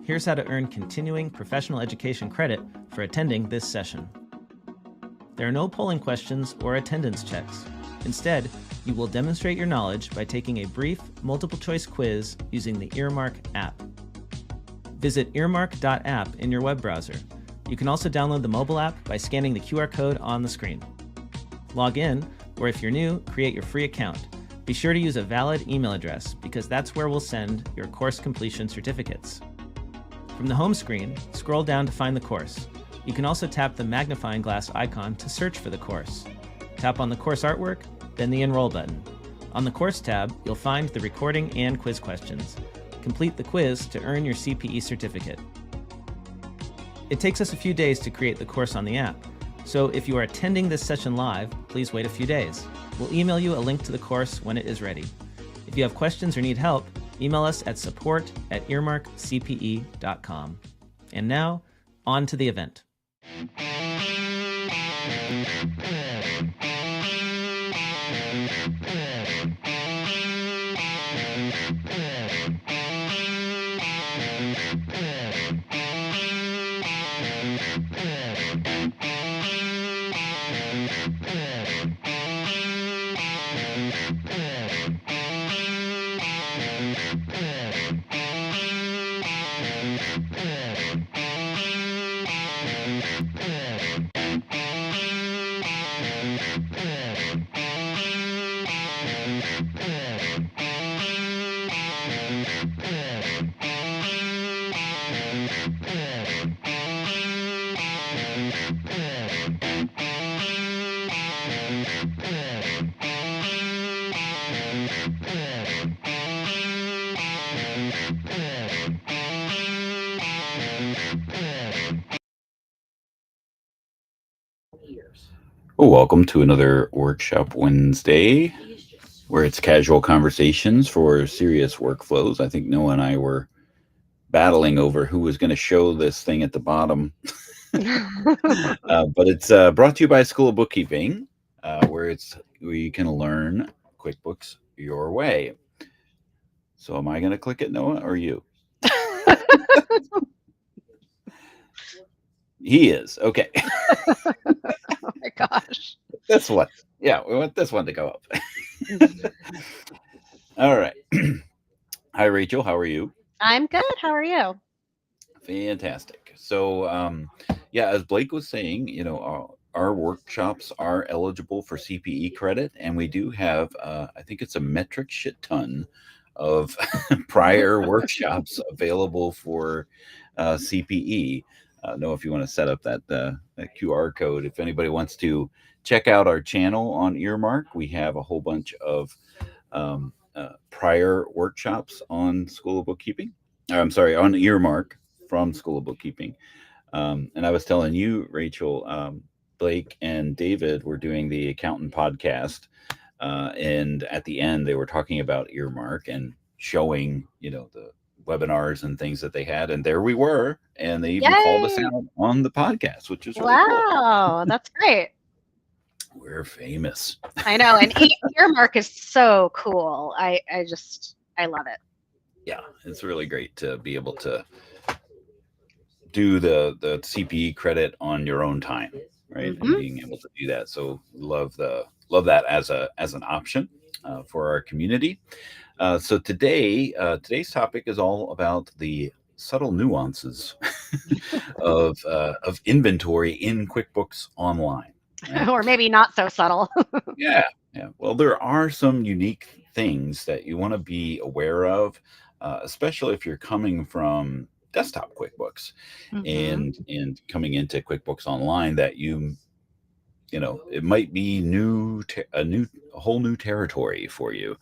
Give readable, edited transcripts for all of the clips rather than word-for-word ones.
here's how to earn continuing professional education credit for attending this session. There are no polling questions or attendance checks. Instead, you will demonstrate your knowledge by taking a brief multiple-choice quiz using the Earmark app. Visit earmark.app in your web browser. You can also download the mobile app by scanning the QR code on the screen. Log in, or if you're new, create your free account. Be sure to use a valid email address because that's where we'll send your course completion certificates. From the home screen, scroll down to find the course. You can also tap the magnifying glass icon to search for the course. Tap on the course artwork, then the Enroll button. On the Course tab, you'll find the recording and quiz questions. Complete the quiz to earn your CPE certificate. It takes us a few days to create the course on the app, so if you are attending this session live, please wait a few days. We'll email you a link to the course when it is ready. If you have questions or need help, email us at support@earmarkcpe.com. And now, on to the event. Well, welcome to another Workshop Wednesday, where it's casual conversations for serious workflows. I think Noah and I were battling over who was going to show this thing at the bottom. But it's brought to you by School of Bookkeeping, where you can learn QuickBooks your way. So am I going to click it, Noah, or you? He is. Okay. Oh my gosh. This one. Yeah, we want this one to go up. All right. Hi, Rachel. How are you? I'm good. How are you? Fantastic. So, yeah, as Blake was saying, our workshops are eligible for CPE credit, and we do have, I think it's a metric shit ton of prior workshops available for CPE. Know if you want to set up that QR code. If anybody wants to check out our channel on Earmark, we have a whole bunch of prior workshops on School of Bookkeeping. I'm sorry, on Earmark from School of Bookkeeping. And I was telling you, Rachel, Blake and David were doing the accountant podcast. And at the end, they were talking about Earmark and showing, the webinars and things that they had. And there we were. And they even called us out on the podcast, which is really cool. Wow, that's great. We're famous. I know. And Earmark is so cool. I love it. Yeah, it's really great to be able to do the CPE credit on your own time, right? Mm-hmm. And being able to do that. So love that as an option for our community. So today's topic is all about the subtle nuances of inventory in QuickBooks Online. Right? Or maybe not so subtle. Yeah. Well, there are some unique things that you want to be aware of, especially if you're coming from desktop QuickBooks and coming into QuickBooks Online, that it might be a whole new territory for you.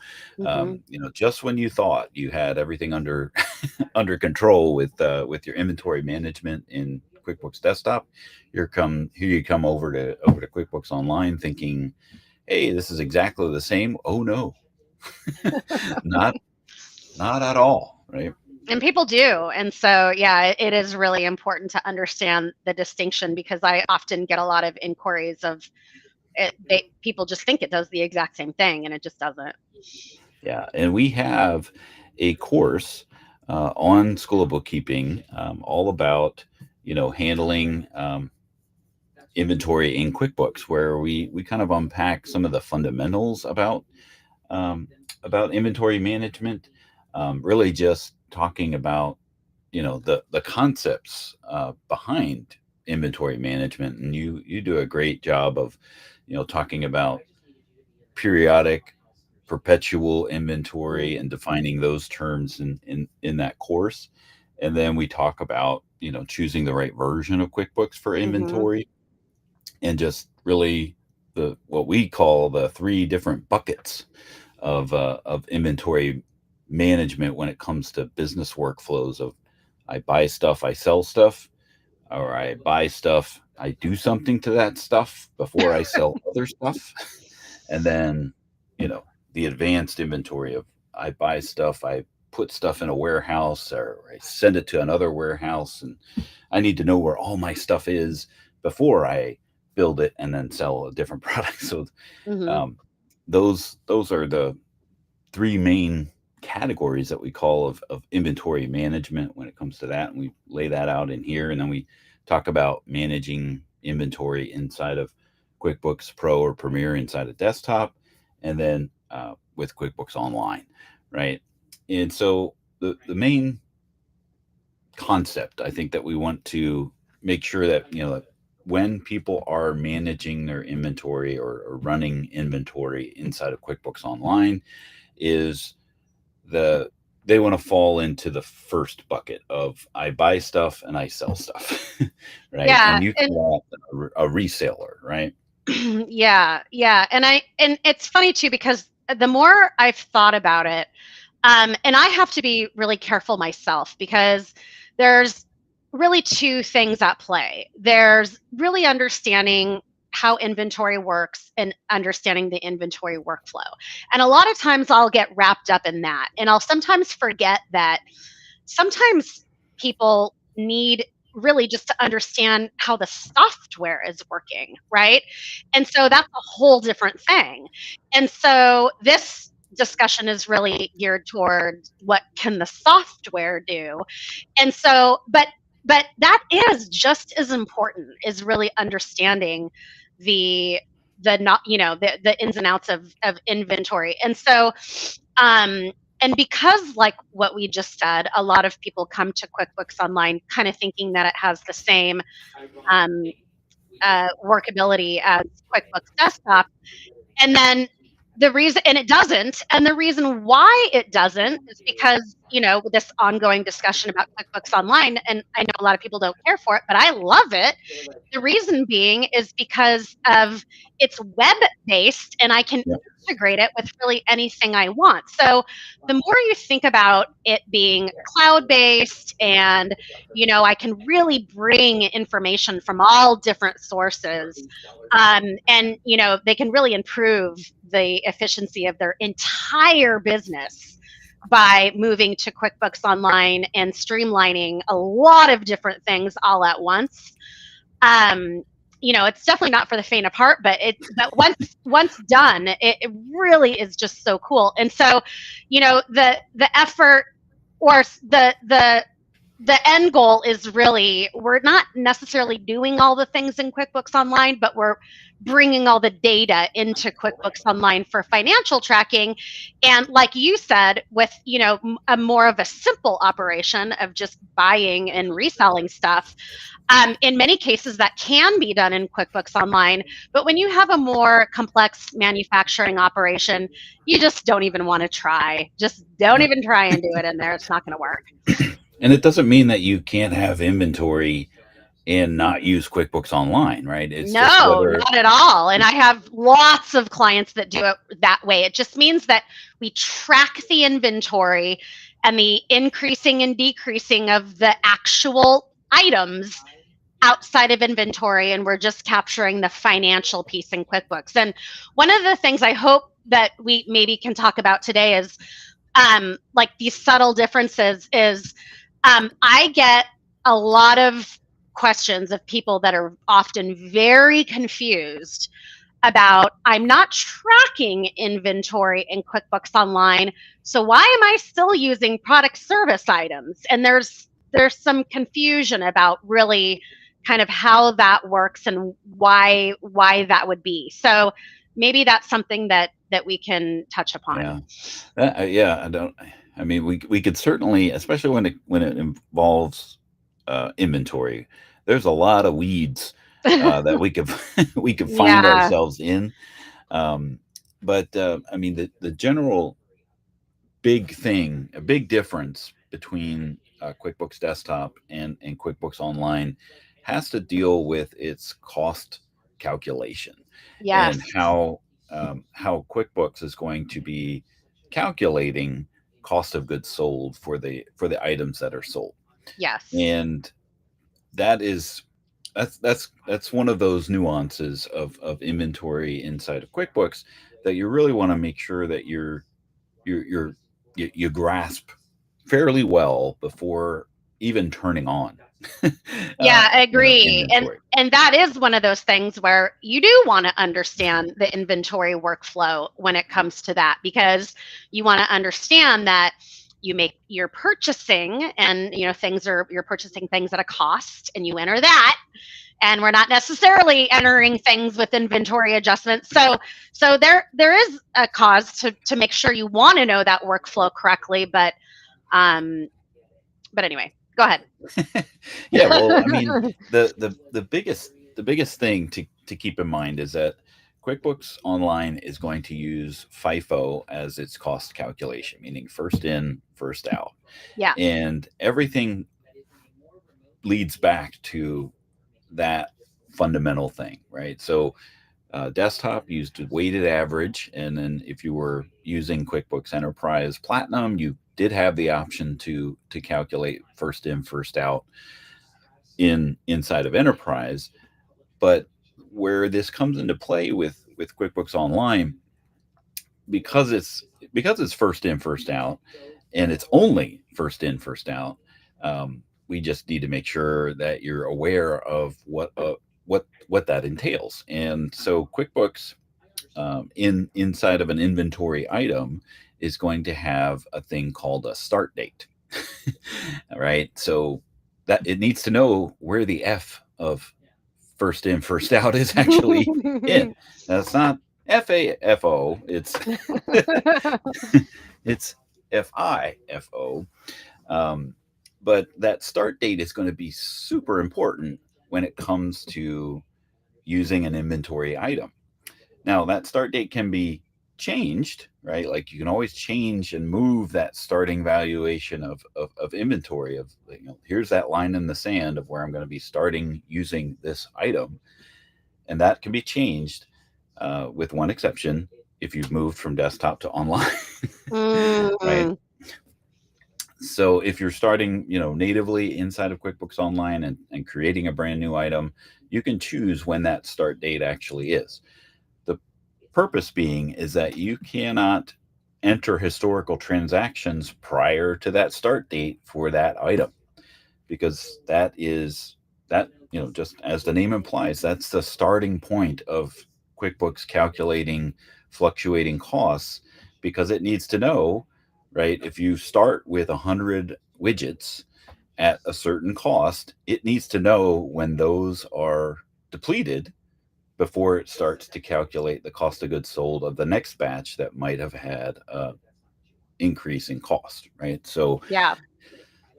Just when you thought you had everything under control with your inventory management in QuickBooks Desktop, here you come over to QuickBooks Online thinking, hey, this is exactly the same. Oh no, not at all, right? And people do. And so, yeah, it is really important to understand the distinction, because I often get a lot of inquiries of people just think it does the exact same thing, and it just doesn't. Yeah. And we have a course on School of Bookkeeping, all about handling inventory in QuickBooks, where we kind of unpack some of the fundamentals um, about inventory management. Really, just talking about the concepts behind inventory management, and you do a great job of talking about periodic, perpetual inventory and defining those terms in that course. And then we talk about choosing the right version of QuickBooks for Mm-hmm. inventory, and just really the what we call the three different buckets of inventory management when it comes to business workflows of I buy stuff, I sell stuff, or I buy stuff, I do something to that stuff before I sell other stuff. And then, you know, the advanced inventory of I buy stuff, I put stuff in a warehouse, or I send it to another warehouse, and I need to know where all my stuff is before I build it and then sell a different product. So Mm-hmm. um, those are the three main categories that we call of inventory management when it comes to that, and we lay that out in here. And then we talk about managing inventory inside of QuickBooks Pro or Premier inside of desktop, and then with QuickBooks Online, right? And so the main concept I think that we want to make sure that that when people are managing their inventory, or running inventory inside of QuickBooks Online, is the they want to fall into the first bucket of I buy stuff and I sell stuff, right? Yeah, And you and call that a reseller, right? yeah, and it's funny too because the more I've thought about it, and I have to be really careful myself because there's really two things at play. There's really understanding how inventory works and understanding the inventory workflow. And a lot of times I'll get wrapped up in that. And I'll sometimes forget that sometimes people need really just to understand how the software is working, right? And so that's a whole different thing. And so this discussion is really geared toward what can the software do. And so but that is just as important, is really understanding the not the ins and outs of inventory. And so um and because, like what we just said, a lot of people come to QuickBooks Online kind of thinking that it has the same um, workability as QuickBooks Desktop, and then the reason, and it doesn't, and the reason why it doesn't is because, with this ongoing discussion about QuickBooks Online, and I know a lot of people don't care for it, but I love it. The reason being is because of it's web based, and I can Yeah. integrate it with really anything I want. So the more you think about it being cloud based, and I can really bring information from all different sources, and they can really improve the efficiency of their entire business by moving to QuickBooks Online and streamlining a lot of different things all at once. It's definitely not for the faint of heart, but once done, it really is just so cool. And so, the effort, or the end goal is really, we're not necessarily doing all the things in QuickBooks Online, but we're bringing all the data into QuickBooks Online for financial tracking. And like you said, with a more of a simple operation of just buying and reselling stuff, in many cases that can be done in QuickBooks Online. But when you have a more complex manufacturing operation, you just don't even want to try. Just don't even try and do it in there. It's not going to work. And it doesn't mean that you can't have inventory and not use QuickBooks Online, right? It's just No, whether not at all. And I have lots of clients that do it that way. It just means that we track the inventory and the increasing and decreasing of the actual items outside of inventory, and we're just capturing the financial piece in QuickBooks. And one of the things I hope that we maybe can talk about today is like these subtle differences is I get a lot of questions of people that are often very confused about, I'm not tracking inventory in QuickBooks Online, So why am I still using product service items? And there's some confusion about really kind of how that works and why that would be. So maybe that's something that we can touch upon. I mean, we could certainly, especially when it involves inventory, there's a lot of weeds that we could we could find Yeah. ourselves in. But I mean, the general a big difference between QuickBooks Desktop and QuickBooks Online has to deal with its cost calculation and Yes. how QuickBooks is going to be calculating cost of goods sold for the items that are sold. Yes. And that is that's one of those nuances of inventory inside of QuickBooks that you really want to make sure that you grasp fairly well before even turning on. Yeah, I agree. Inventory. And that is one of those things where you do want to understand the inventory workflow when it comes to that, because you want to understand that you're purchasing, and you're purchasing things at a cost, and you enter that, and we're not necessarily entering things with inventory adjustments. So there is a cause to make sure you want to know that workflow correctly, but anyway, go ahead. Yeah, well, I mean, the biggest thing to keep in mind is that QuickBooks Online is going to use FIFO as its cost calculation, meaning first in, first out. Yeah. And everything leads back to that fundamental thing, right? So desktop used weighted average, and then if you were using QuickBooks Enterprise Platinum, you did have the option to calculate first in, first out inside of Enterprise. But where this comes into play with QuickBooks Online, because it's first in, first out, and it's only first in, first out, we just need to make sure that you're aware of what that entails. And so QuickBooks inside of an inventory item is going to have a thing called a start date. All right. So that it needs to know where the F of first in, first out is actually in. Now, it's not FAFO, it's it's FIFO. But that start date is going to be super important when it comes to using an inventory item. Now, that start date can be changed, right? Like you can always change and move that starting valuation of inventory of, here's that line in the sand of where I'm going to be starting using this item. And that can be changed with one exception, if you've moved from desktop to online, right? So if you're starting, natively inside of QuickBooks Online and creating a brand new item, you can choose when that start date actually is. The purpose being is that you cannot enter historical transactions prior to that start date for that item, because just as the name implies, that's the starting point of QuickBooks calculating fluctuating costs, because it needs to know, right? If you start with 100 widgets at a certain cost, it needs to know when those are depleted before it starts to calculate the cost of goods sold of the next batch that might have had a increase in cost, right? So yeah,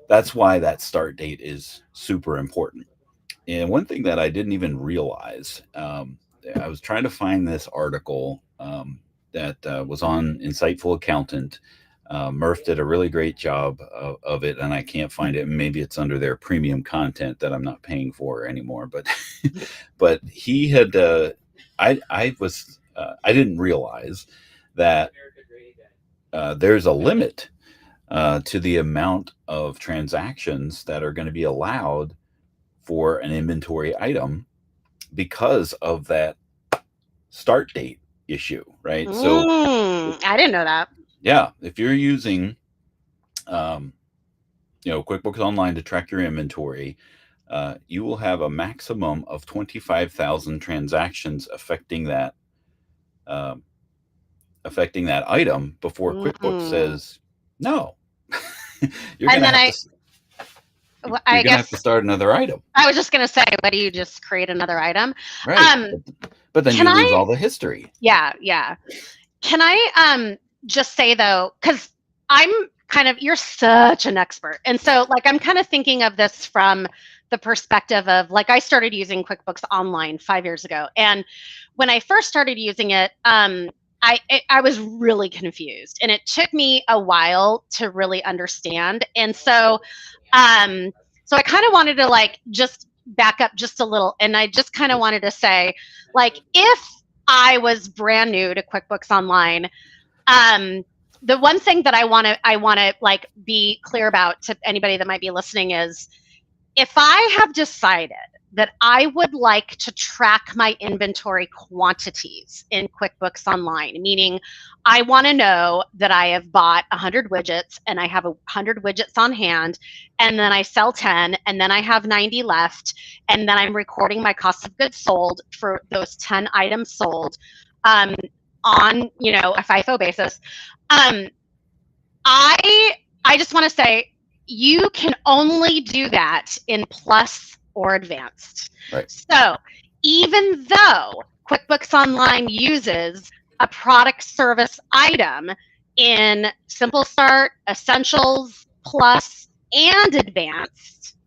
that's why that start date is super important. And one thing that I didn't even realize, I was trying to find this article that was on Insightful Accountant. Murph did a really great job of it, and I can't find it. Maybe it's under their premium content that I'm not paying for anymore. But but he had, I didn't realize that there's a limit to the amount of transactions that are going to be allowed for an inventory item because of that start date issue, right? So I didn't know that. Yeah, if you're using QuickBooks Online to track your inventory, you will have a maximum of 25,000 transactions affecting affecting that item before QuickBooks says no. You're And gonna then have to I you're gonna have to guess start another item, I was just gonna say, what do you just create another item? right? Um, But then can you lose I? all the history. Yeah, yeah. Can I just say though, because I'm you're such an expert. And so like I'm kind of thinking of this from the perspective of like I started using QuickBooks Online 5 years ago. And when I first started using it, I was really confused. And it took me a while to really understand. And so so I kind of wanted to like just back up just a little. And I just kind of wanted to say, like, if I was brand new to QuickBooks Online, the one thing that I want to like be clear about to anybody that might be listening is, if I have decided that I would like to track my inventory quantities in QuickBooks Online, meaning I want to know that I have bought 100 widgets and I have 100 widgets on hand, and then I sell 10 and then I have 90 left, and then I'm recording my cost of goods sold for those 10 items sold on a FIFO basis. I just want to say, you can only do that in Plus or Advanced. Right. So even though QuickBooks Online uses a product service item in Simple Start, Essentials, Plus, and Advanced,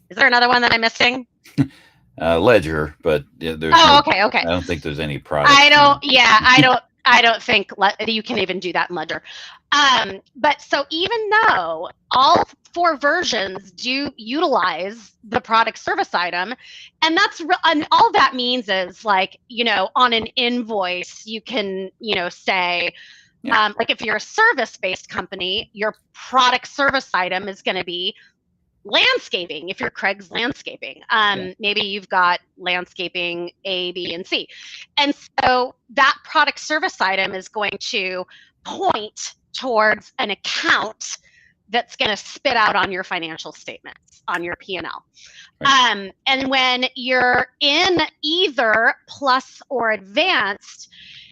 is there another one that I'm missing? Ledger, but there's okay. I don't think there's any product. I don't think you can even do that in Ledger. But so even though all 4 versions do utilize the product service item, and and all that means is, like, on an invoice, you can, say, like if you're a service-based company, your product service item is going to be landscaping. If you're Craig's Landscaping, maybe you've got landscaping A, B, and C. And so that product service item is going to point towards an account that's going to spit out on your financial statements, on your P&L. Right. And when you're in either Plus or Advanced,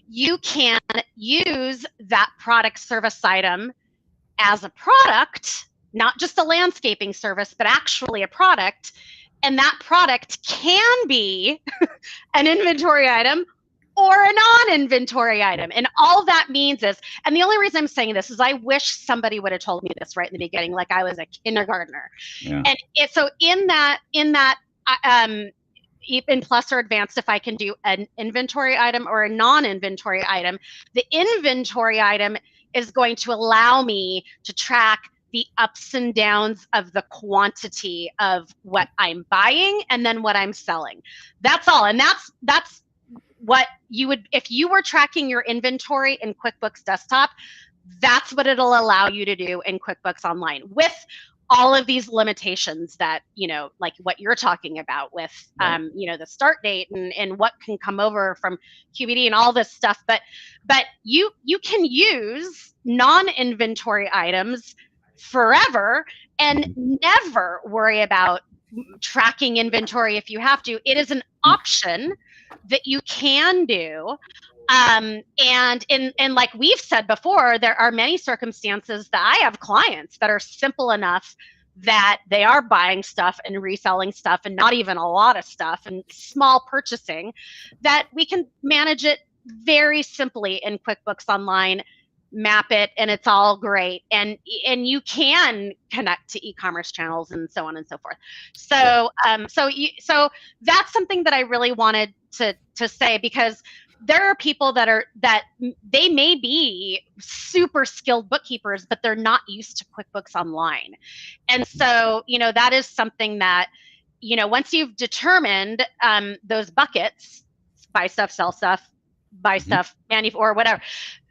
you can use that product service item as a product, not just a landscaping service, but actually a product. And that product can be an inventory item or a non-inventory item. And all that means is, and the only reason I'm saying this is I wish somebody would have told me this right in the beginning, like I was a kindergartner. Yeah. And so in that, in Plus or Advanced, if I can do an inventory item or a non-inventory item, the inventory item is going to allow me to track the ups and downs of the quantity of what I'm buying and then what I'm selling. That's all. And that's what you would, if you were tracking your inventory in QuickBooks Desktop, that's what it'll allow you to do in QuickBooks Online, with all of these limitations that, like what you're talking about with, the start date and what can come over from QBD and all this stuff. But you can use non-inventory items forever and never worry about tracking inventory if you have to. It is an option that you can do. And like we've said before, there are many circumstances that I have clients that are simple enough that they are buying stuff and reselling stuff and not even a lot of stuff and small purchasing, that we can manage it very simply in QuickBooks Online, map it, and it's all great. And you can connect to e-commerce channels and so on and so forth. So so that's something that I really wanted to say, because there are people that they may be super skilled bookkeepers, but they're not used to QuickBooks Online. And so, that is something that, once you've determined those buckets, buy stuff, sell stuff, buy stuff, or whatever,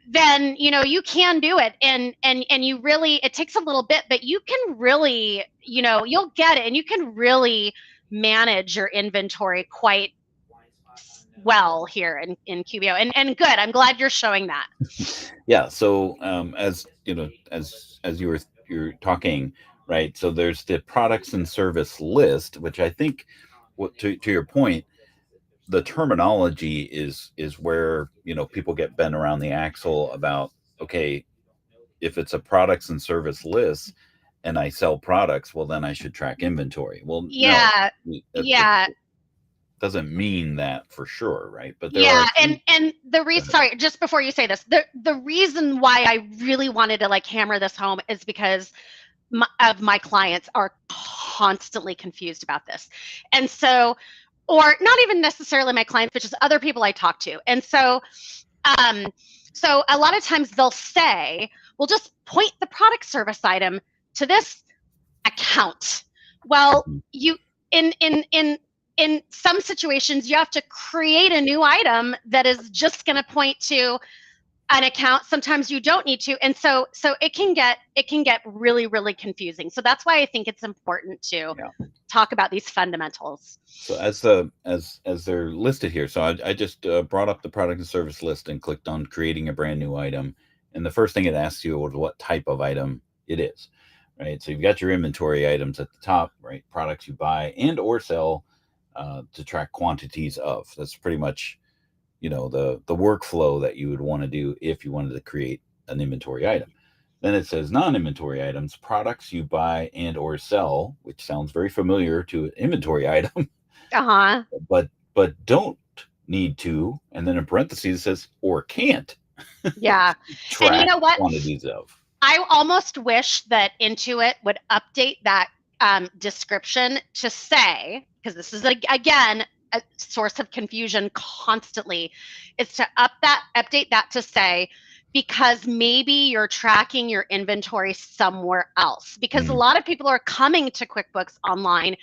then, you can do it. And you really, it takes a little bit, but you can really, you'll get it, and you can really manage your inventory quite well here in QBO, and good. I'm glad you're showing that. Yeah. So as you're talking, right? So there's the products and service list, which I think, to your point, the terminology is where, people get bent around the axle about, okay, if it's a products and service list and I sell products, well, then I should track inventory. Well, no, Yeah. it doesn't mean that for sure, right? But there are Yeah, some. and the reason, sorry, just before you say this, the reason why I really wanted to like hammer this home is because my clients are constantly confused about this. And so, or not even necessarily my clients, but just other people I talk to. And so, so a lot of times they'll say, well, just point the product service item to this account. Well, you in some situations you have to create a new item that is just going to point to an account. Sometimes you don't need to, and so it can get really, really confusing. So that's why I think it's important to talk about these fundamentals. So as they're listed here, so I just brought up the product and service list and clicked on creating a brand new item, and the first thing it asks you was what type of item it is, right? So you've got your inventory items at the top, right? Products you buy and or sell to track quantities of. That's pretty much, the workflow that you would want to do if you wanted to create an inventory item. Then it says non-inventory items, products you buy and or sell, which sounds very familiar to an inventory item. Uh-huh. But don't need to, and then in parentheses it says or can't. Yeah. track And you know what? quantities of. I almost wish that Intuit would update that description to say, because this is again a source of confusion constantly, is to update that to say, because maybe you're tracking your inventory somewhere else. Because a lot of people are coming to QuickBooks Online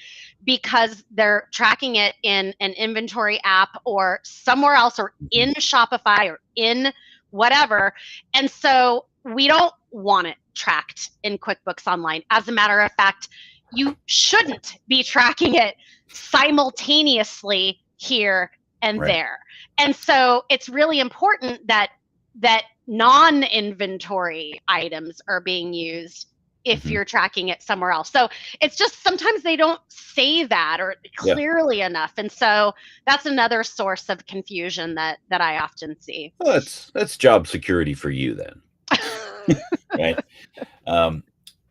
because they're tracking it in an inventory app or somewhere else, or in Shopify or in whatever. And so we don't want it tracked in QuickBooks Online. As a matter of fact, you shouldn't be tracking it simultaneously here and there. And so it's really important that non-inventory items are being used if you're tracking it somewhere else. So it's just sometimes they don't say that or clearly enough. And so that's another source of confusion that I often see. Well, that's job security for you then. Right.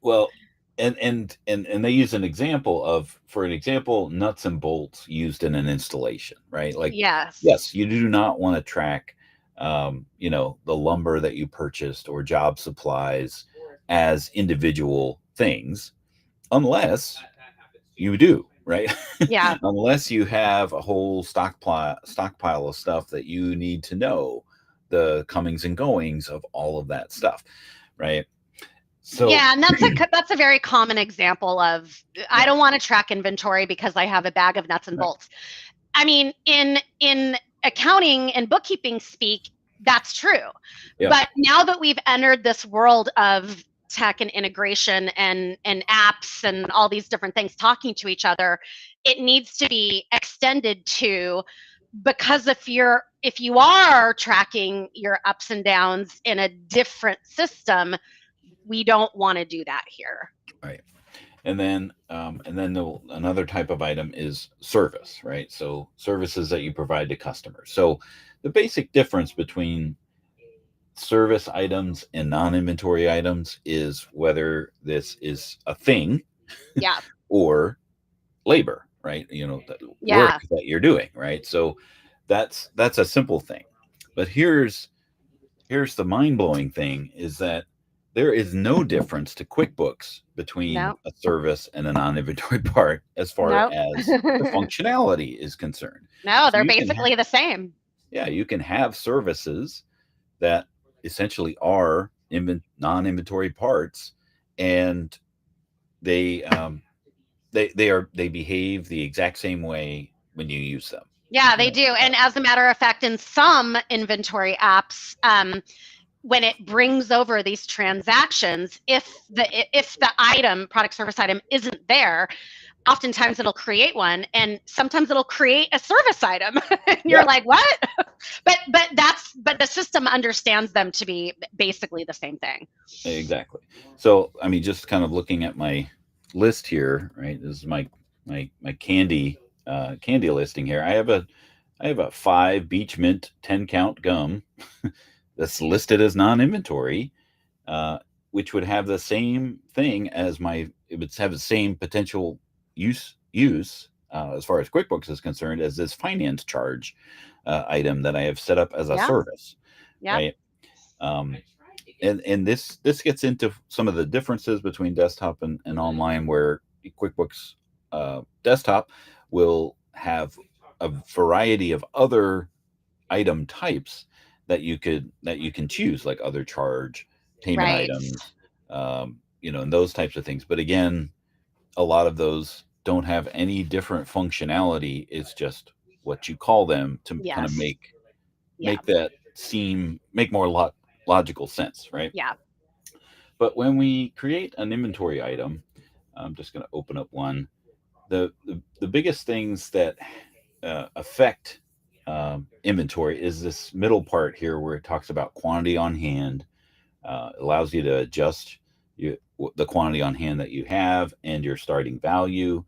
Well, and they use an example of, for an example, nuts and bolts used in an installation, right? Like, yes, you do not want to track, the lumber that you purchased or job supplies as individual things, unless you do, right? Yeah. Unless you have a whole stockpile of stuff that you need to know the comings and goings of all of that stuff, right? So yeah, and that's a very common example of, I don't want to track inventory because I have a bag of nuts and bolts. I mean, in accounting and bookkeeping speak, that's true. But now that we've entered this world of tech and integration and apps and all these different things talking to each other, it needs to be extended to, because if you are tracking your ups and downs in a different system, we don't want to do that here. Right. And then another type of item is service, right? So services that you provide to customers. So the basic difference between service items and non-inventory items is whether this is a thing or labor, right? The work that you're doing, right? So that's a simple thing. But here's the mind-blowing thing, is that there is no difference to QuickBooks between a service and a non-inventory part as far as the functionality is concerned. No, they're basically the same. Yeah, you can have services that essentially are non-inventory parts, and they behave the exact same way when you use them. Yeah, they do. And as a matter of fact, in some inventory apps, when it brings over these transactions, if the item, product service item, isn't there, oftentimes it'll create one, and sometimes it'll create a service item. And you're like, what? but the system understands them to be basically the same thing. Exactly. So I mean, just kind of looking at my list here, right? This is my candy listing here. I I have a 5 Beach Mint 10 count gum that's listed as non-inventory, which would have the same thing as it would have the same potential use as far as QuickBooks is concerned as this finance charge item that I have set up as a Yeah. service, Yeah. right? And this gets into some of the differences between desktop and online, where QuickBooks desktop will have a variety of other item types that you can choose, like other charge payment Right. items, and those types of things. But again, a lot of those don't have any different functionality. It's just what you call them to kind of Yes. make that make more logical sense, right? Yeah. But when we create an inventory item, I'm just going to open up one. The biggest things that affect inventory is this middle part here, where it talks about quantity on hand. Allows you to adjust the quantity on hand that you have and your starting value.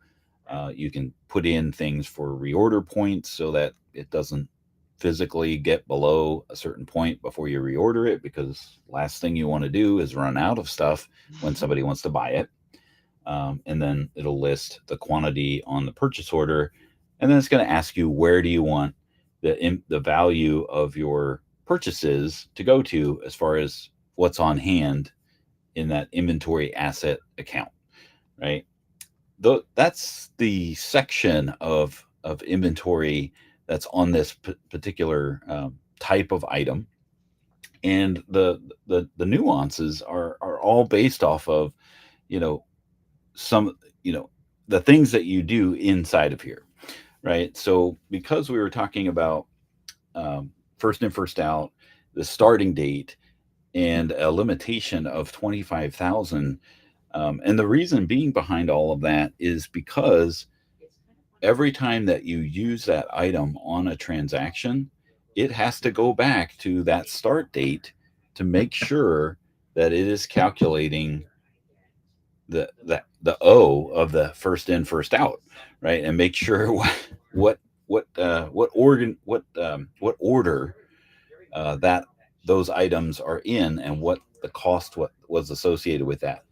You can put in things for reorder points so that it doesn't physically get below a certain point before you reorder it, because last thing you want to do is run out of stuff when somebody wants to buy it. And then it'll list the quantity on the purchase order, and then it's going to ask you, where do you want the value of your purchases to go to as far as what's on hand in that inventory asset account, right? That's the section of inventory that's on this particular type of item. And the nuances are all based off of, some, the things that you do inside of here, right? So because we were talking about first in, first out, the starting date, and a limitation of 25,000. And the reason being behind all of that is because every time that you use that item on a transaction, it has to go back to that start date to make sure that it is calculating the O of the first in, first out, right? And make sure what order that those items are in, and what the cost was associated with that.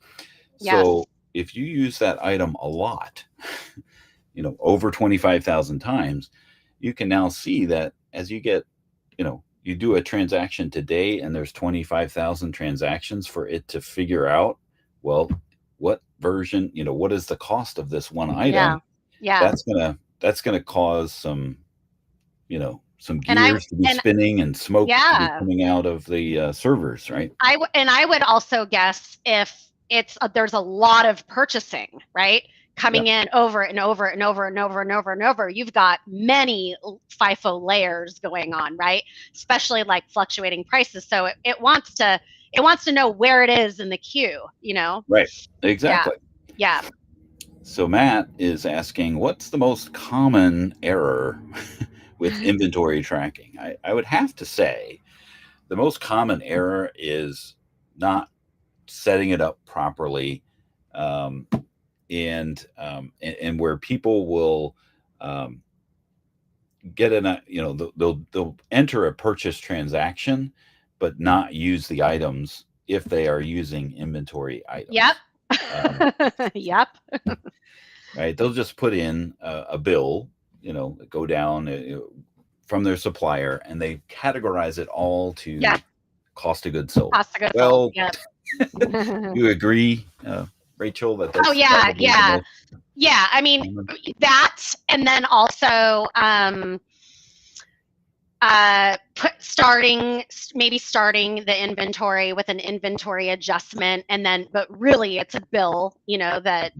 Yes. So if you use that item a lot, over 25,000 times, you can now see that as you get, you do a transaction today and there's 25,000 transactions for it to figure out, well, what version, what is the cost of this one item? Yeah. That's gonna cause some, some And I- gears to be and- spinning and smoke to be Yeah. coming out of the servers, right? I would also guess if there's a lot of purchasing, right? Coming in over and over and over and over and over and over, you've got many FIFO layers going on, right? Especially like fluctuating prices. So it wants to know where it is in the queue, Right. Exactly. Yeah. So Matt is asking, what's the most common error with inventory tracking? I would have to say the most common error is not setting it up properly, and where people will get in they'll enter a purchase transaction but not use the items if they are using inventory items. Yep. Yep. Right, they'll just put in a bill, go down from their supplier, and they categorize it all to cost of goods sold. Cost of goods sold. Yep. You agree, Rachel, that's yeah. I mean, that, and then also starting the inventory with an inventory adjustment, and then, but really it's a bill, that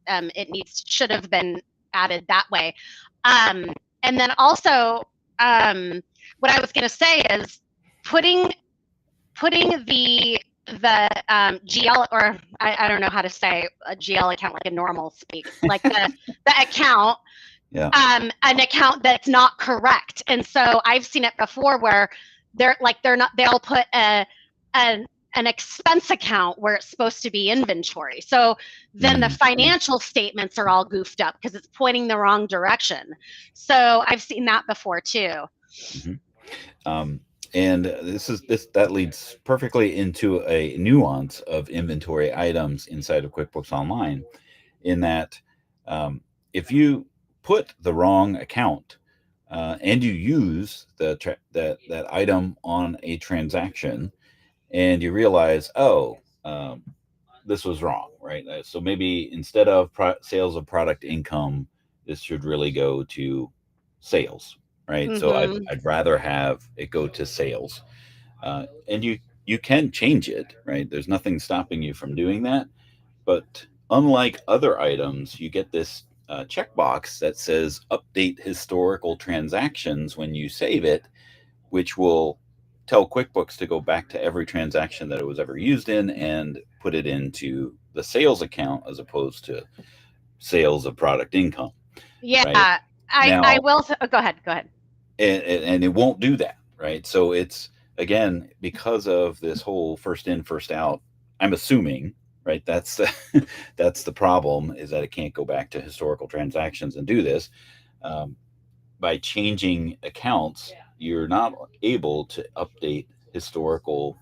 it should have been added that way. And then also, what I was going to say is putting the GL, or I don't know how to say a GL account like a normal speak, like the account, an account that's not correct. And so I've seen it before where they'll put an an expense account where it's supposed to be inventory. So then the financial statements are all goofed up because it's pointing the wrong direction. So I've seen that before too. And that leads perfectly into a nuance of inventory items inside of QuickBooks Online, in that if you put the wrong account and you use that item on a transaction, and you realize, this was wrong, right? So maybe instead of sales of product income, this should really go to sales, right? So I'd rather have it go to sales, and you can change it, right? There's nothing stopping you from doing that. But unlike other items, you get this checkbox that says update historical transactions when you save it, which will tell QuickBooks to go back to every transaction that it was ever used in and put it into the sales account as opposed to sales of product income. Yeah, right? I will. Go ahead. And it won't do that, right? So it's, again, because of this whole first in, first out, I'm assuming, right? That's the problem, is that it can't go back to historical transactions and do this. By changing accounts, you're not able to update historical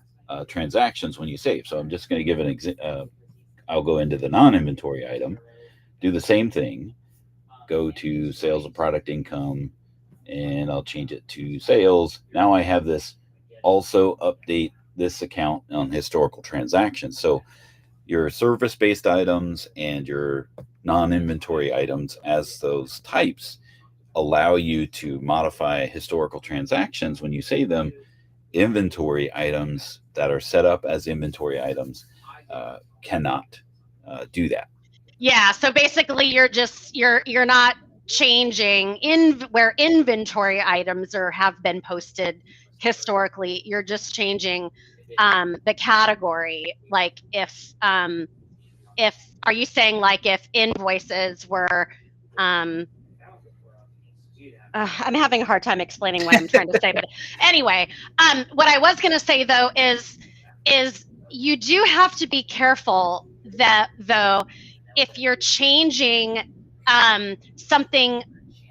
transactions when you save. So I'm just going to give an example. I'll go into the non-inventory item, do the same thing, go to sales of product income, and I'll change it to sales. Now I have this also update this account on historical transactions. So your service-based items and your non-inventory items, as those types, allow you to modify historical transactions when you save them. Inventory items that are set up as inventory items cannot do that. Yeah, so basically you're not changing where inventory items have been posted historically. You're just changing the category. Like if are you saying like if invoices were I'm having a hard time explaining what I'm trying to say, but anyway, what I was going to say though is you do have to be careful that though if you're changing something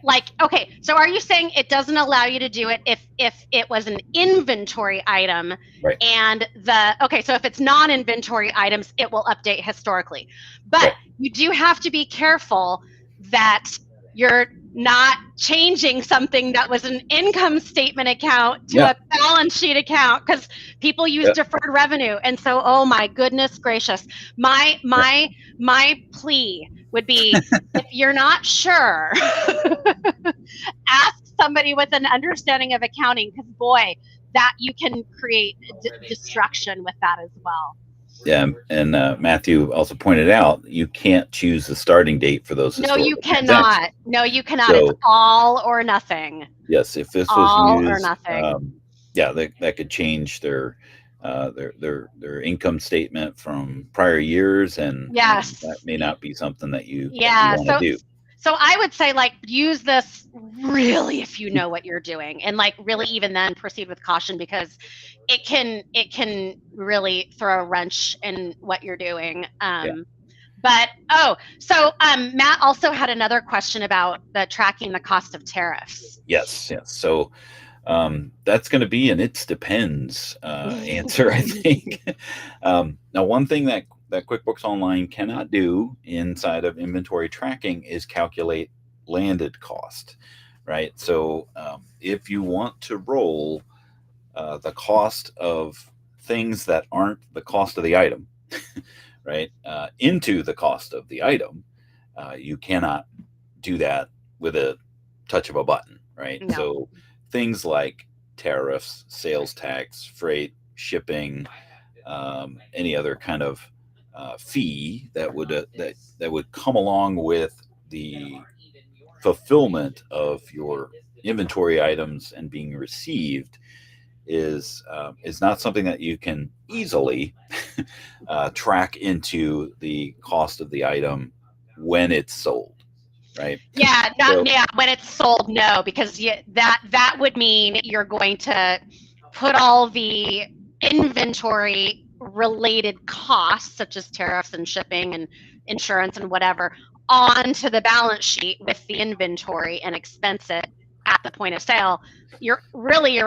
like, okay, so are you saying it doesn't allow you to do it if it was an inventory item? Right. And so if it's non-inventory items, it will update historically. But right. You do have to be careful that you're not changing something that was an income statement account to a balance sheet account, because people use deferred revenue. And so, oh my goodness gracious, my plea would be, if you're not sure, ask somebody with an understanding of accounting, because boy, that you can create destruction with that as well. Yeah, and Matthew also pointed out you can't choose the starting date for those. No, you cannot. No, you cannot. So, it's all or nothing. Yes, if this all was used, or nothing. That could change their income statement from prior years, and that may not be something that you want to do. So I would say, like, use this really if you know what you're doing, and like really even then proceed with caution, because it can really throw a wrench in what you're doing. But Matt also had another question about the tracking the cost of tariffs. Yes. So that's going to be an "it depends" answer, I think. Now, one thing that QuickBooks Online cannot do inside of inventory tracking is calculate landed cost, right? So if you want to roll the cost of things that aren't the cost of the item, right, into the cost of the item, you cannot do that with a touch of a button, right? No. So things like tariffs, sales tax, freight, shipping, any other kind of fee that would come along with the fulfillment of your inventory items and being received is not something that you can easily track into the cost of the item when it's sold, right? When it's sold, no, because that would mean you're going to put all the inventory related costs, such as tariffs and shipping and insurance and whatever, onto the balance sheet with the inventory and expense it at the point of sale, your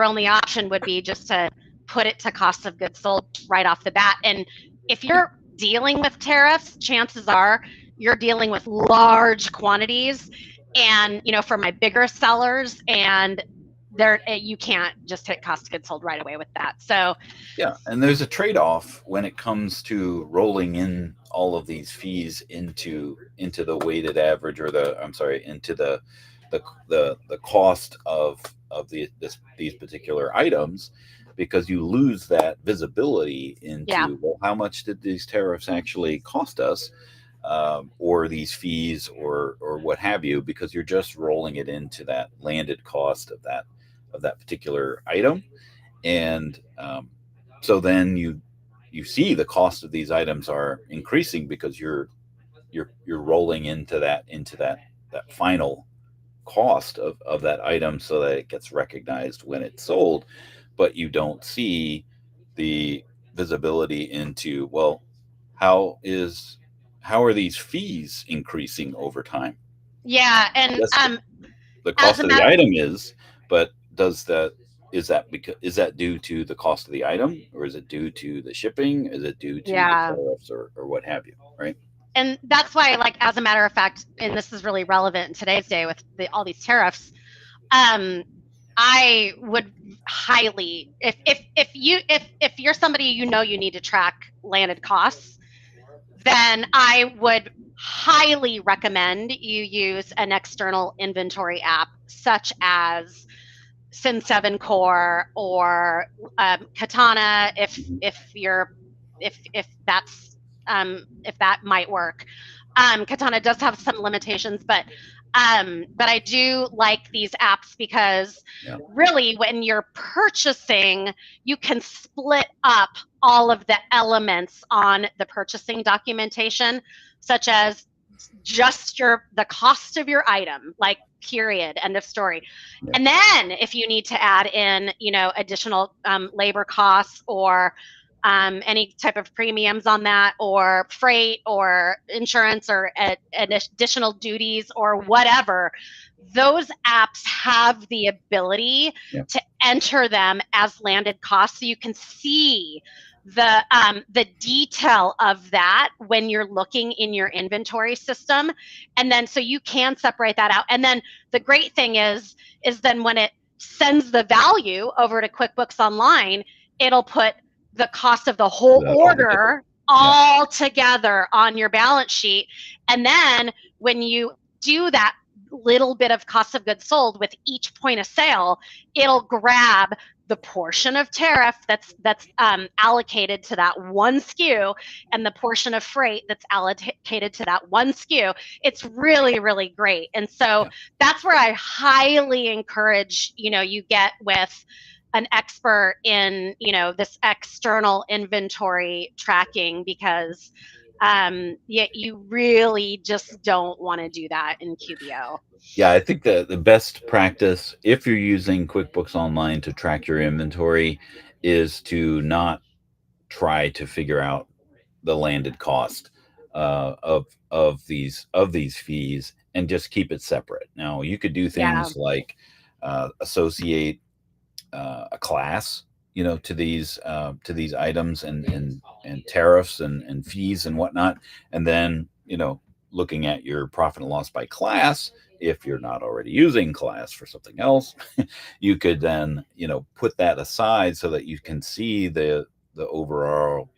only option would be just to put it to cost of goods sold right off the bat. And if you're dealing with tariffs, chances are you're dealing with large quantities, and for my bigger sellers, and there you can't just hit cost of goods sold right away with that. So yeah, and there's a trade-off when it comes to rolling in all of these fees into the weighted average, or into the cost of these particular items, because you lose that visibility into, well, how much did these tariffs actually cost us, or these fees, or what have you, because you're just rolling it into that landed cost of that particular item. And so then you see the cost of these items are increasing because you're rolling into that final cost of that item, so that it gets recognized when it's sold. But you don't see the visibility into, well, how are these fees increasing over time? Yeah, and yes, the cost of the item is, but is that due to the cost of the item, or is it due to the shipping? Is it due to the tariffs, or what have you, right? And that's why, like, as a matter of fact, and this is really relevant in today's day with all these tariffs, I would highly, if you're somebody you need to track landed costs, then I would highly recommend you use an external inventory app such as Sin7 Core or Katana, if that might work. Katana does have some limitations, but I do like these apps because really, when you're purchasing, you can split up all of the elements on the purchasing documentation, such as just the cost of your item, like, period, end of story. And then if you need to add in, additional labor costs, or any type of premiums on that, or freight, or insurance, or additional duties, or whatever, those apps have the ability to enter them as landed costs, so you can see the detail of that when you're looking in your inventory system. And then so you can separate that out. And then the great thing is then when it sends the value over to QuickBooks Online, it'll put the cost of the whole order all together on your balance sheet. And then when you do that little bit of cost of goods sold with each point of sale, it'll grab the portion of tariff that's allocated to that one SKU, and the portion of freight that's allocated to that one SKU. It's really, really great. And so that's where I highly encourage, you get with an expert in, this external inventory tracking, because you really just don't want to do that in QBO. Yeah, I think the best practice, if you're using QuickBooks Online to track your inventory, is to not try to figure out the landed cost of these fees, and just keep it separate. Now, you could do things like associate a class, to these items, and tariffs and fees and whatnot, and then looking at your profit and loss by class. If you're not already using class for something else, you could then put that aside so that you can see the overall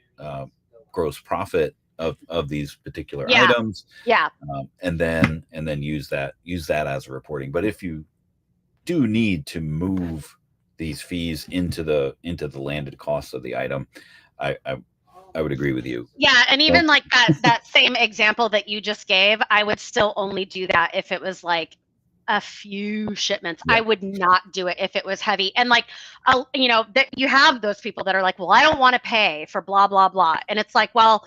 gross profit of these particular items. And then use that as a reporting. But if you do need to move these fees into the landed cost of the item, I would agree with you. Yeah, and even like that same example that you just gave, I would still only do that if it was like a few shipments. I would not do it if it was heavy. And like, you have those people that are like, well, I don't want to pay for blah, blah, blah. And it's like, well,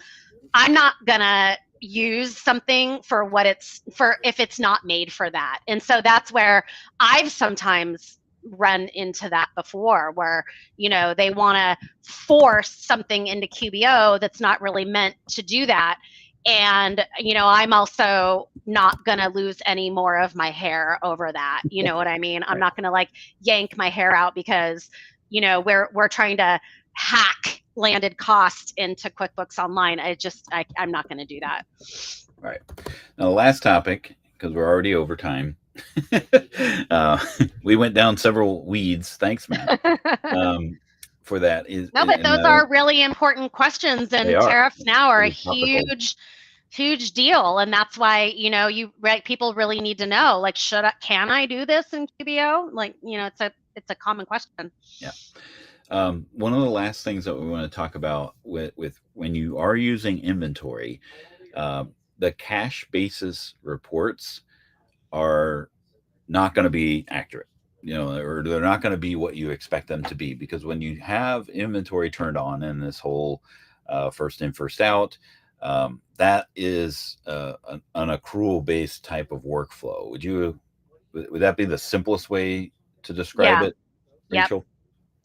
I'm not gonna use something for what it's for if it's not made for that. And so that's where I've sometimes run into that before, where they want to force something into QBO that's not really meant to do that. And I'm also not going to lose any more of my hair over that. You know what I mean? I'm not going to like yank my hair out because we're trying to hack landed cost into QuickBooks Online. I'm not going to do that. Right. Now, the last topic, because we're already over time, we went down several weeds. Thanks, Matt. For that but those are really important questions, and tariffs now are a huge deal, and that's why people really need to know, like, can I do this in QBO? Like, it's a common question. Yeah. One of the last things that we want to talk about with when you are using inventory, the cash basis reports are not going to be accurate, or they're not going to be what you expect them to be, because when you have inventory turned on in this whole first in, first out, that is an accrual based type of workflow. Would that be the simplest way to describe it, Rachel?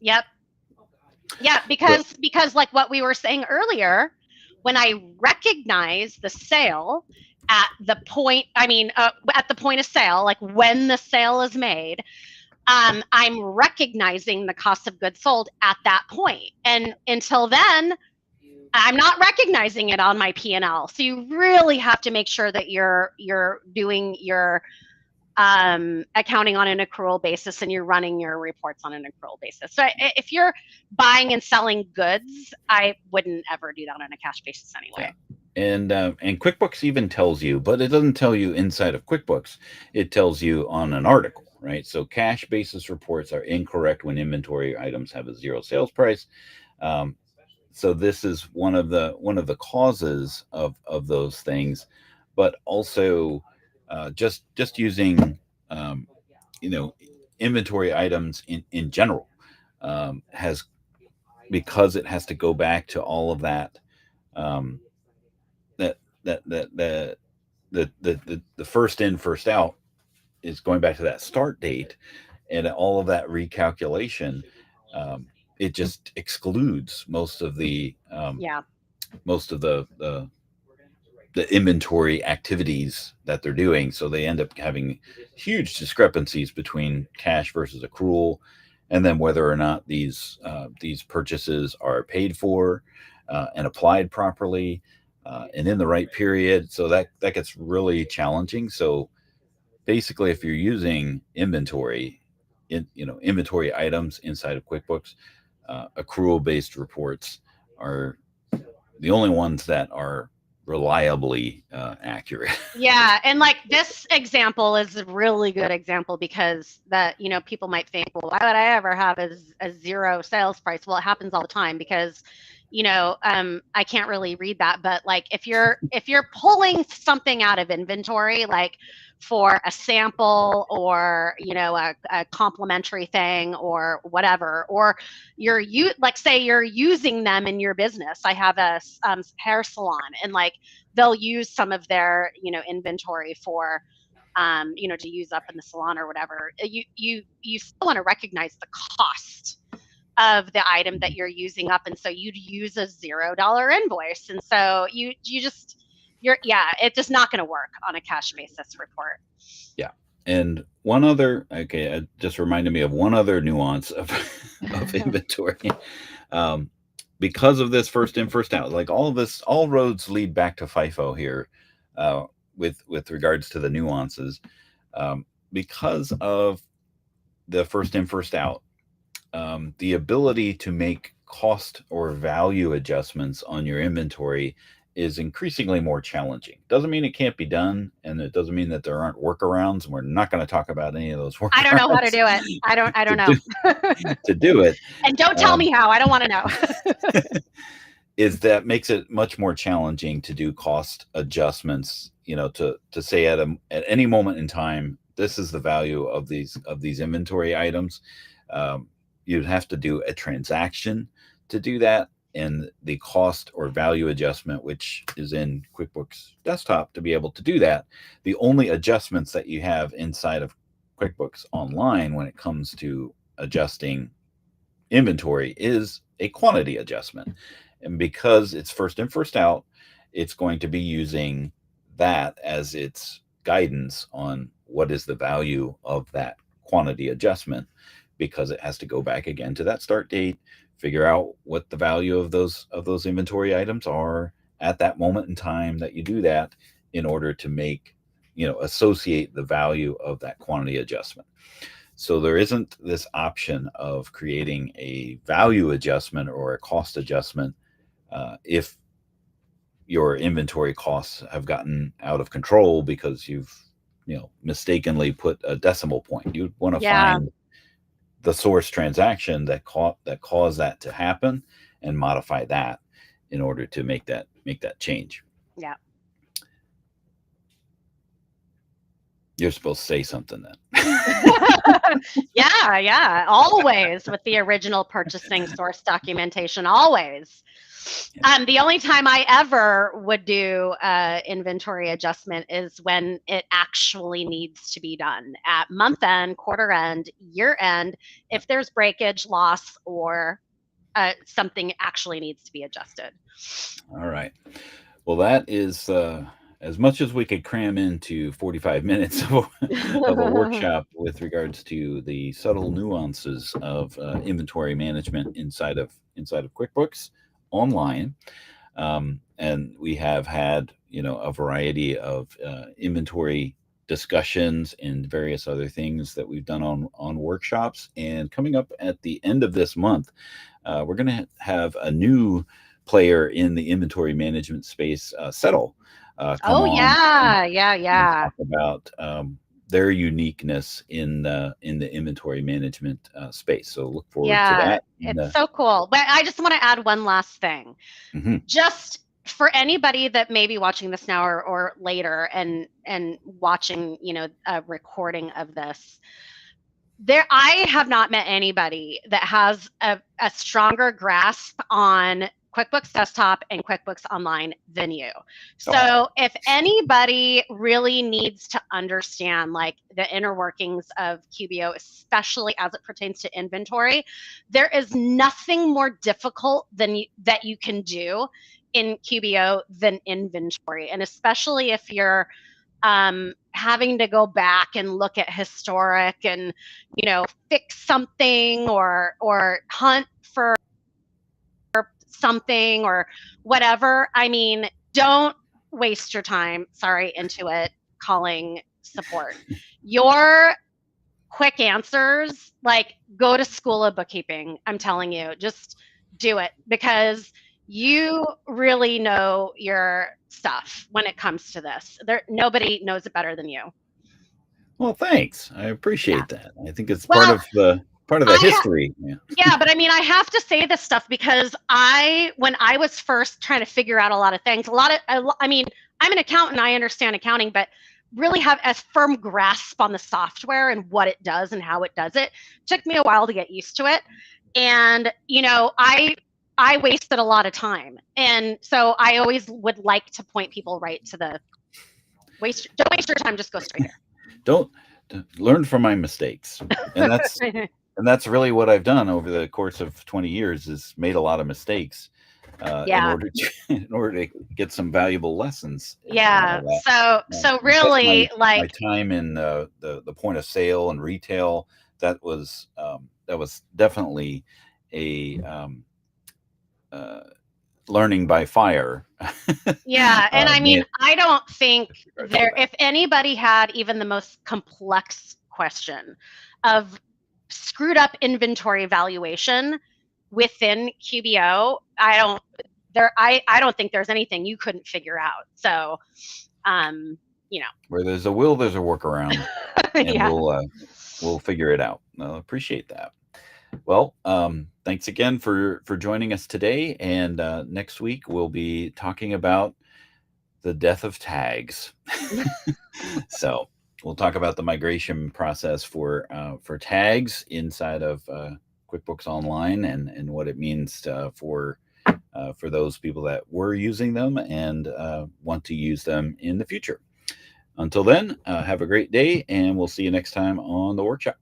Yep. Yeah, because like what we were saying earlier, when I recognize the sale at the point, at the point of sale, like when the sale is made, I'm recognizing the cost of goods sold at that point. And until then, I'm not recognizing it on my P&L. So you really have to make sure that you're doing your accounting on an accrual basis, and you're running your reports on an accrual basis. So if you're buying and selling goods, I wouldn't ever do that on a cash basis anyway. Yeah. And QuickBooks even tells you, but it doesn't tell you inside of QuickBooks. It tells you on an article, right? So cash basis reports are incorrect when inventory items have a zero sales price. So this is one of the causes of those things, but also just using inventory items in general has, because it has to go back to all of that the first in, first out is going back to that start date, and all of that recalculation, it just excludes most of the inventory activities that they're doing. So they end up having huge discrepancies between cash versus accrual, and then whether or not these purchases are paid for and applied properly and in the right period. So that gets really challenging. So basically, if you're using inventory items inside of QuickBooks, accrual-based reports are the only ones that are reliably accurate. Yeah, and like this example is a really good example, because that people might think, well, why would I ever have a zero sales price? Well, it happens all the time, because I can't really read that, but like if you're pulling something out of inventory, like for a sample or a complimentary thing or whatever, or say you're using them in your business. I have a hair salon, and like they'll use some of their inventory for to use up in the salon or whatever. You still want to recognize the cost of the item that you're using up, and so you'd use a $0 invoice, and so it's just not going to work on a cash basis report. Yeah. And it just reminded me of one other nuance of inventory. Because of this first in, first out, like all roads lead back to FIFO here, with regards to the nuances, because of the first in, first out, the ability to make cost or value adjustments on your inventory is increasingly more challenging. Doesn't mean it can't be done, and it doesn't mean that there aren't workarounds. And we're not going to talk about any of those workarounds. I don't know how to do it. I don't know to do it. And don't tell me how. I don't want to know. Is that makes it much more challenging to do cost adjustments. To say at any moment in time, this is the value of these inventory items. You'd have to do a transaction to do that, and the cost or value adjustment, which is in QuickBooks Desktop, to be able to do that. The only adjustments that you have inside of QuickBooks Online when it comes to adjusting inventory is a quantity adjustment. And because it's first in, first out, it's going to be using that as its guidance on what is the value of that quantity adjustment, because it has to go back again to that start date, figure out what the value of those inventory items are at that moment in time that you do that, in order to make, associate the value of that quantity adjustment. So there isn't this option of creating a value adjustment or a cost adjustment if your inventory costs have gotten out of control because you've mistakenly put a decimal point. You'd want to find the source transaction that caused that to happen and modify that in order to make that change. Yeah. You're supposed to say something then. Yeah, always with the original purchasing source documentation, always. The only time I ever would do inventory adjustment is when it actually needs to be done at month end, quarter end, year end, if there's breakage, loss, or something actually needs to be adjusted. All right. Well, that is as much as we could cram into 45 minutes of a workshop with regards to the subtle nuances of inventory management inside of QuickBooks Online. And we have had, a variety of inventory discussions and various other things that we've done on workshops. And coming up at the end of this month, we're going to have a new player in the inventory management space, Settle. Come on and talk about their uniqueness in the inventory management space. So look forward to that. It's so cool. But I just want to add one last thing. Mm-hmm. Just for anybody that may be watching this now or later and watching, a recording of this, I have not met anybody that has a stronger grasp on QuickBooks Desktop and QuickBooks Online than you. So if anybody really needs to understand like the inner workings of QBO, especially as it pertains to inventory, there is nothing more difficult that you can do in QBO than inventory. And especially if you're having to go back and look at historic and, fix something or hunt for something or whatever. I mean, don't waste your time, Intuit, calling support. Your quick answers, like go to School of Bookkeeping. I'm telling you, just do it because you really know your stuff when it comes to this. Nobody knows it better than you. Well, thanks. I appreciate that. I think it's part of the history. But I mean, I have to say this stuff because when I was first trying to figure out a lot of things, I mean, I'm an accountant, I understand accounting, but really have a firm grasp on the software and what it does and how it does it. Took me a while to get used to it. And, I wasted a lot of time. And so I always would like to point people right to don't waste your time, just go straight here. Don't learn from my mistakes. And that's and that's really what I've done over the course of 20 years is made a lot of mistakes in order to get some valuable lessons. So really my time in the point of sale and retail, that was definitely a learning by fire. And I mean, I don't think if anybody had even the most complex question of screwed up inventory valuation within QBO, I don't think there's anything you couldn't figure out. So, where there's a will, there's a workaround, and we'll figure it out. I appreciate that. Well, thanks again for joining us today. And next week we'll be talking about the death of tags. So we'll talk about the migration process for tags inside of QuickBooks Online and what it means for those people that were using them and want to use them in the future. Until then, have a great day, and we'll see you next time on the workshop.